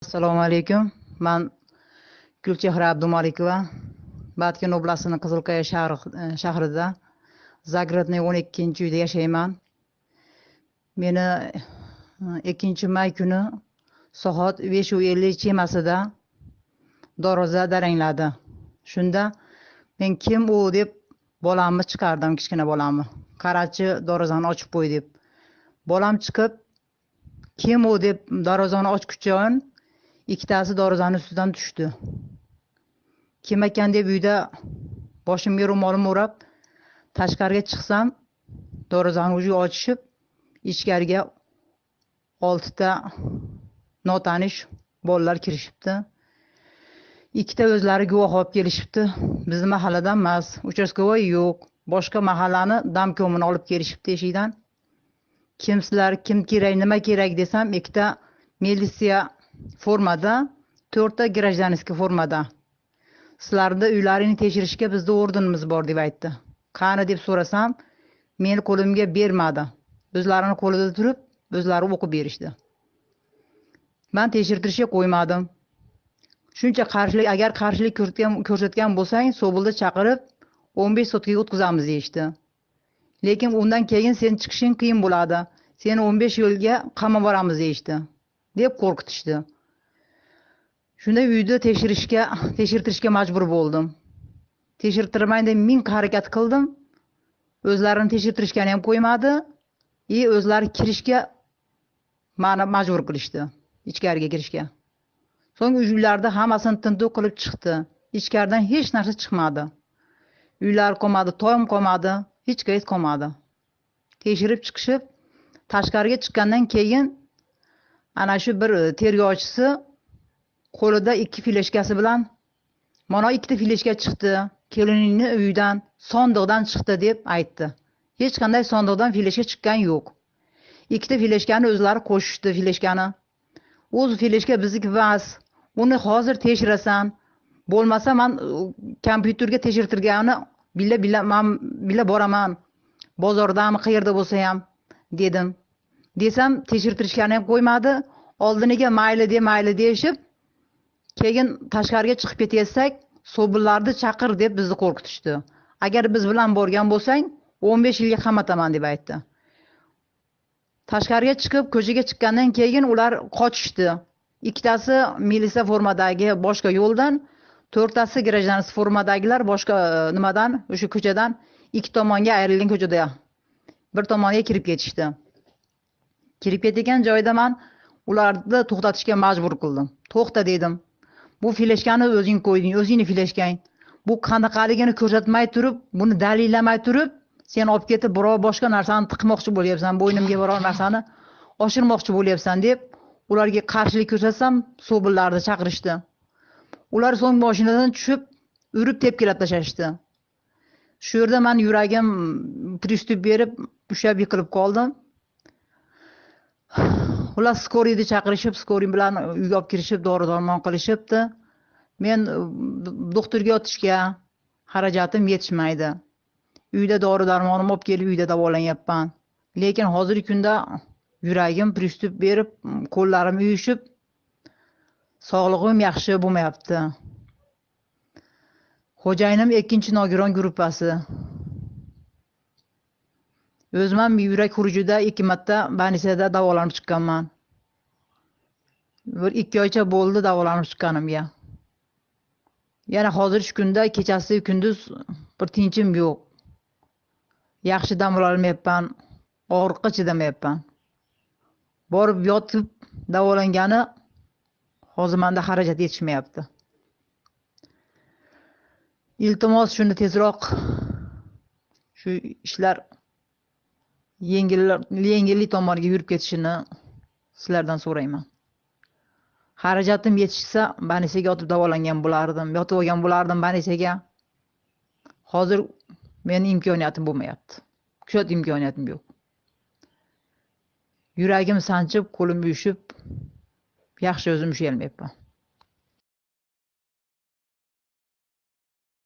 Assalomu alaykum. Men Gulchehra Abdumalikova. Batken oblastinin Qizilqaya shahrida Zagrodniy 12-uyda yashayman. Meni 2-may kuni soat 5:50 chemasida doroza darangladi. Shunda men kim u deb bolamni chiqardim, kichkina bolamni. Qarachi darvozani ochib qo'y deb. Bolam chiqib kim u deb darvozani ochkuchon ikkitasi darvozani ustidan tushdi. Kim ekan deb uyda boshimga ro'molim o'rab tashqariga chiqsam, darvozani uji ochishib, ichkariga 6 ta notanish bolalar kirishibdi. Ikkita o'zlari guvoh olib kelishibdi. Bizning mahalladan emas, uchastkovoy yo'q. Boshqa mahallani damkomini olib kelishibdi eshikdan. Kimsizlar, kim kerak, nima kerak desam, ikkita militsiya formada, 4 ta grajdanskiy formada. Sizlarda uylarini tekshirishga bizda ordenimiz bor deb aytdi. Qani deb so'rasam, meni qo'limga bermadi. O'zlarini qo'lida turib, o'zlari o'qib berishdi. Men tekshirtirishga qo'ymadim. Shuncha qarshilik, agar qarshilik ko'rsatgan bo'lsang, Sobulda chaqirib 15 sutkaga o'tkazamiz deyishdi. Lekin undan keyin sen chiqishing qiyin bo'ladi. Seni 15 yilga qamab boramiz deyishdi, deb qo'rqitishdi. Shunda uyda tekshirtirishga majbur bo'ldim. Tekshirtirmay deb ming harakat qildim. O'zlarini tekshirtirishgani ham qo'ymadi. O'zlari kirishga meni majbur qilishdi, ichkariga kirishga. So'ng uylarda hammasini tintuv qilib chiqdi. Ichkaridan hech narsa chiqmadi. Uylar qolmadi, to'm qolmadi, hech qanday qolmadi. Tekshirib chiqishib, tashqariga chiqqandan keyin ana shu bir tergovchisi qo'lida 2 fleshkasi bilan "Mana 2 ta fleshka chiqdi, keliningni uyidan, sondiqdan chiqdi" deb aytdi. Hech qanday sondiqdan fleshka chiqqan yo'q. 2 ta fleshkani o'zlari qo'shishdi fleshkani. O'z fleshka bizniki emas. Uni hozir tekshirasan. Bo'lmasa men kompyuterga tekshirtirgani bila boraman. Bozordami, qayerda bo'lsa ham dedim. Desam, tekshirtirishgani ham qo'ymadi. Oldiniga mayli deyishib, keyin tashqariga chiqib ketsak, Sobullarni chaqir deb bizni qo'rqitishdi. Agar biz bilan borgan bo'lsang, 15 yilga qamataman deb aytdi. Tashqariga chiqib, ko'chaga chiqqandan keyin ular qochishdi. Ikkitasi militsiya formadagi boshqa yo'ldan, 4tasi grajdanskiy formadagilar boshqa nimadan, o'sha ko'chadan 2 tomonga ayrilgan ko'chada bir tomonga kirib ketishdi. Kirib ketgan joyda men ularni to'xtatishga majbur qildim. To'xta dedim. Bu fleshkani o'zing qo'yding, o'zingni fleshkang. Bu qanaqaligini ko'rsatmay turib, buni dalillamay turib, sen olib ketib birov boshqa narsani tiqmoqchi bo'lyapsan, bo'ynimga biror narsani oshirmoqchi bo'lyapsan deb ularga qarshilik ko'rsatsam, Sobullarni chaqirishdi. Ular so'ng mashinadan tushib, urib tepkilab tashlashdi. Shu yerda men yuragim pristup berib, ushlab yiqilib qoldim. Ular skoriyni chaqirishib, skoriy bilan uyga olib kirishib, dori-darmon qilishibdi. Men doktorga yotishga xarajatim yetishmaydi. Uyda dori-darmonim olib kelib, uyda davolanyapman. Lekin hozirgi kunda yuragim pristup berib, qo'llarim uyushib, sog'lig'im yaxshi bo'lmayapti. Xo'jayinim 2-nogiron gruppasi. O'zim ham yurak xurujida 2 marta больницада davolanib chiqqanman. Bir 2 oycha bo'ldi davolanib chiqqanimga. Yana hozirgi kunda kechasi kunduz bir tinchim yo'q. Yaxshi dam ololmayapman, og'riqqa chidamayapman. Borib yotib davolangani hozir menda xarajat yetishmayapti. Iltimos shuni tezroq shu ishlar yengillik tomoniga yurib ketishini sizlardan so'rayman. Xarajatim yetishsa, больницаga yotib davolangan bo'lardim, yotib olgan bo'lardim больницаga. Hozir mening imkoniyatim bo'lmayapti. Kuchat imkoniyatim yo'q. Yuragim sanchib, qo'lim uyushib, yaxshi o'zim ushay olmayapman.